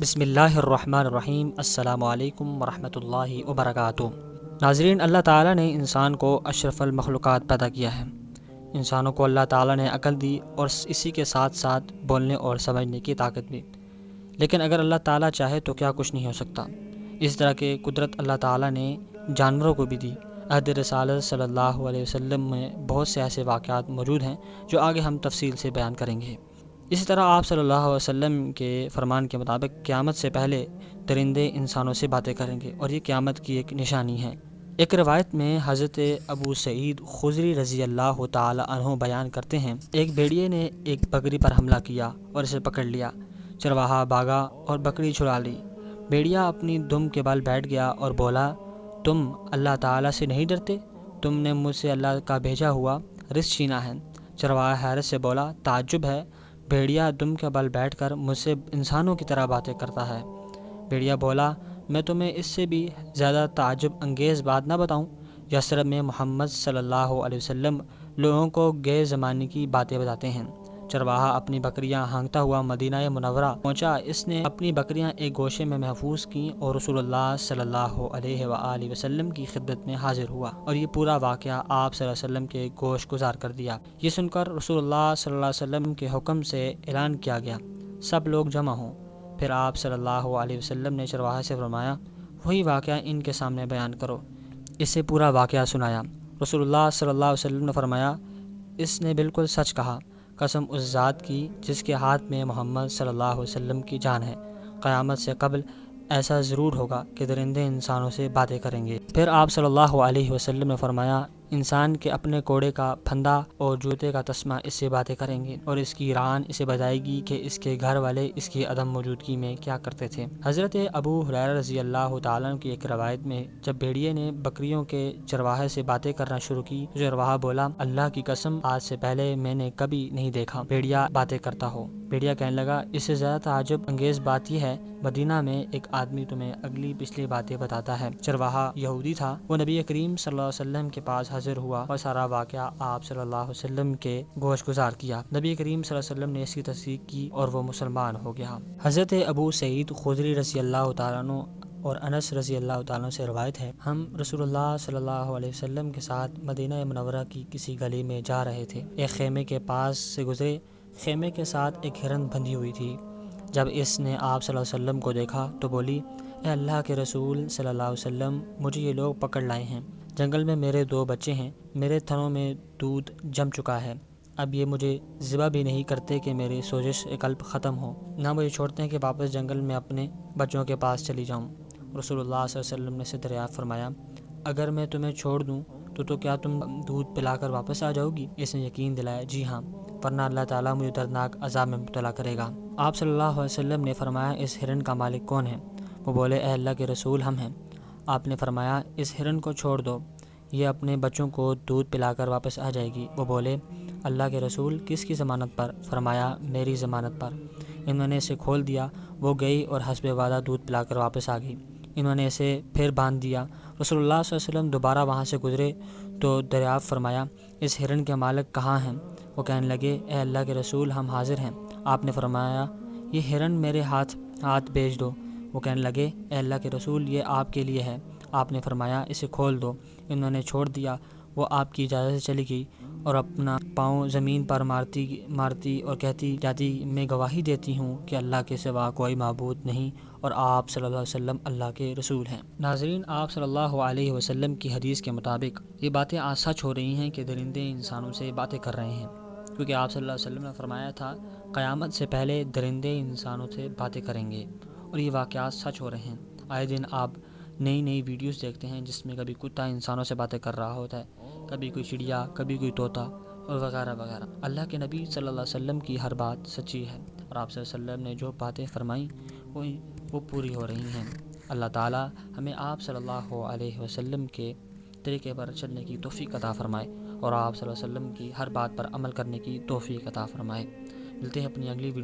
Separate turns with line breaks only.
بسم اللہ الرحمن الرحیم۔ السلام علیکم ورحمۃ اللہ وبرکاتہ۔ ناظرین، اللہ تعالیٰ نے انسان کو اشرف المخلوقات پیدا کیا ہے۔ انسانوں کو اللہ تعالیٰ نے عقل دی اور اسی کے ساتھ ساتھ بولنے اور سمجھنے کی طاقت بھی۔ لیکن اگر اللہ تعالیٰ چاہے تو کیا کچھ نہیں ہو سکتا۔ اس طرح کے قدرت اللہ تعالیٰ نے جانوروں کو بھی دی۔ عہد رسالت صلی اللہ علیہ وسلم میں بہت سے ایسے واقعات موجود ہیں جو آگے ہم تفصیل سے بیان کریں گے۔ اسی طرح آپ صلی اللہ علیہ وسلم کے فرمان کے مطابق قیامت سے پہلے درندے انسانوں سے باتیں کریں گے، اور یہ قیامت کی ایک نشانی ہے۔ ایک روایت میں حضرت ابو سعید خدری رضی اللہ تعالی عنہ بیان کرتے ہیں، ایک بھیڑیے نے ایک بکری پر حملہ کیا اور اسے پکڑ لیا۔ چرواہا بھاگا اور بکری چھڑا لی۔ بھیڑیا اپنی دم کے بل بیٹھ گیا اور بولا، تم اللہ تعالیٰ سے نہیں ڈرتے؟ تم نے مجھ سے اللہ کا بھیجا ہوا رزق چھینا ہے۔ چرواہا حیرت سے بولا، تعجب ہے، بھیڑیا دم کے بل بیٹھ کر مجھ سے انسانوں کی طرح باتیں کرتا ہے۔ بھیڑیا بولا، میں تمہیں اس سے بھی زیادہ تعجب انگیز بات نہ بتاؤں؟ یثرب میں محمد صلی اللہ علیہ وسلم لوگوں کو غیر زمانی کی باتیں بتاتے ہیں۔ چرواہا اپنی بکریاں ہانکتا ہوا مدینہ منورہ پہنچا۔ اس نے اپنی بکریاں ایک گوشے میں محفوظ کیں اور رسول اللہ صلی اللہ علیہ وآلہ وسلم کی خدمت میں حاضر ہوا، اور یہ پورا واقعہ آپ صلی اللہ علیہ وسلم کے گوش گزار کر دیا۔ یہ سن کر رسول اللہ صلی اللہ علیہ وسلم کے حکم سے اعلان کیا گیا، سب لوگ جمع ہوں۔ پھر آپ صلی اللہ علیہ وسلم نے چرواہے سے فرمایا، وہی واقعہ ان کے سامنے بیان کرو۔ اسے پورا واقعہ سنایا۔ رسول اللہ صلی اللہ علیہ وسلم نے فرمایا، اس نے بالکل سچ کہا، قسم اس ذات کی جس کے ہاتھ میں محمد صلی اللہ علیہ وسلم کی جان ہے، قیامت سے قبل ایسا ضرور ہوگا کہ درندے انسانوں سے باتیں کریں گے۔ پھر آپ صلی اللہ علیہ وسلم نے فرمایا، انسان کے اپنے کوڑے کا پھندا اور جوتے کا تسمہ اس سے باتیں کریں گے، اور اس کی ران اسے بتائے گی کہ اس کے گھر والے اس کی عدم موجودگی میں کیا کرتے تھے۔ حضرت ابو ہریرہ رضی اللہ تعالیٰ عنہ کی ایک روایت میں، جب بھیڑیے نے بکریوں کے چرواہے سے باتیں کرنا شروع کی تو چرواہا بولا، اللہ کی قسم، آج سے پہلے میں نے کبھی نہیں دیکھا بھیڑیا باتیں کرتا ہو۔ بھیڑیا کہنے لگا، اس سے زیادہ تعجب انگیز بات یہ ہے، مدینہ میں ایک آدمی تمہیں اگلی پچھلی باتیں بتاتا ہے۔ چرواہا یہودی تھا، وہ نبی کریم صلی اللہ علیہ وسلم کے پاس حاضر ہوا اور سارا واقعہ آپ صلی اللہ علیہ وسلم کے گوش گزار کیا۔ نبی کریم صلی اللہ علیہ وسلم نے اس کی تصدیق کی اور وہ مسلمان ہو گیا۔ حضرت ابو سعید خدری رضی اللہ تعالیٰ عنہ اور انس رضی اللہ تعالیٰ عنہ سے روایت ہے، ہم رسول اللہ صلی اللہ علیہ وسلم کے ساتھ مدینہ منورہ کی کسی گلی میں جا رہے تھے۔ ایک خیمے کے پاس سے گزرے۔ خیمے کے ساتھ ایک ہرن بندھی ہوئی تھی۔ جب اس نے آپ صلی اللہ علیہ وسلم کو دیکھا تو بولی، اے اللہ کے رسول صلی اللہ علیہ وسلم، مجھے یہ لوگ پکڑ لائے ہیں۔ جنگل میں میرے 2 بچے ہیں، میرے تھنوں میں دودھ جم چکا ہے، اب یہ مجھے ذبح بھی نہیں کرتے کہ میری سوزش قلب ختم ہو، نہ مجھے چھوڑتے ہیں کہ واپس جنگل میں اپنے بچوں کے پاس چلی جاؤں۔ رسول اللہ صلی اللہ علیہ وسلم نے سے دریافت فرمایا، اگر میں تمہیں چھوڑ دوں تو کیا تم دودھ پلا کر واپس آ جاؤ گی؟ اس نے یقین دلایا، جی ہاں، ورنہ اللہ تعالیٰ مجھے دردناک عذاب میں مبتلا کرے گا۔ آپ صلی اللہ علیہ وسلم نے فرمایا، اس ہرن کا مالک کون ہے؟ وہ بولے، اے اللہ کے رسول، ہم ہیں۔ آپ نے فرمایا، اس ہرن کو چھوڑ دو، یہ اپنے بچوں کو دودھ پلا کر واپس آ جائے گی۔ وہ بولے، اللہ کے رسول، کس کی ضمانت پر؟ فرمایا، میری ضمانت پر۔ انہوں نے اسے کھول دیا، وہ گئی اور حسب وعدہ دودھ پلا کر واپس آ گئی۔ انہوں نے اسے پھر باندھ دیا۔ رسول اللہ صلی اللہ علیہ وسلم دوبارہ وہاں سے گزرے تو دریافت فرمایا، اس ہرن کے مالک کہاں ہیں؟ وہ کہنے لگے، اے اللہ کے رسول، ہم حاضر ہیں۔ آپ نے فرمایا، یہ ہرن میرے ہاتھ بھیج دو۔ وہ کہنے لگے، اے اللہ کے رسول، یہ آپ کے لیے ہے۔ آپ نے فرمایا، اسے کھول دو۔ انہوں نے چھوڑ دیا۔ وہ آپ کی اجازت سے چلی گئی اور اپنا پاؤں زمین پر مارتی اور کہتی جاتی، میں گواہی دیتی ہوں کہ اللہ کے سوا کوئی معبود نہیں اور آپ صلی اللہ علیہ وسلم اللہ کے رسول ہیں۔ ناظرین، آپ صلی اللہ علیہ وسلم کی حدیث کے مطابق یہ باتیں آج سچ ہو رہی ہیں کہ درندے انسانوں سے باتیں کر رہے ہیں، کیونکہ آپ صلی اللہ علیہ وسلم نے فرمایا تھا، قیامت سے پہلے درندے انسانوں سے باتیں کریں گے، اور یہ واقعات سچ ہو رہے ہیں۔ آئے دن آپ نئی ویڈیوز دیکھتے ہیں جس میں کبھی کتا انسانوں سے باتیں کر رہا ہوتا ہے، کبھی کوئی چڑیا، کبھی کوئی طوطا اور وغیرہ وغیرہ۔ اللہ کے نبی صلی اللہ علیہ وسلم کی ہر بات سچی ہے، اور آپ صلی اللہ علیہ وسلم نے جو باتیں فرمائیں وہ پوری ہو رہی ہیں۔ اللہ تعالیٰ ہمیں آپ صلی اللہ علیہ وسلم کے طریقے پر چلنے کی توفیق عطا فرمائے، اور آپ صلی اللہ علیہ وسلم کی ہر بات پر عمل کرنے کی توفیق عطا فرمائے۔ ملتے ہیں اپنی اگلی ویڈیو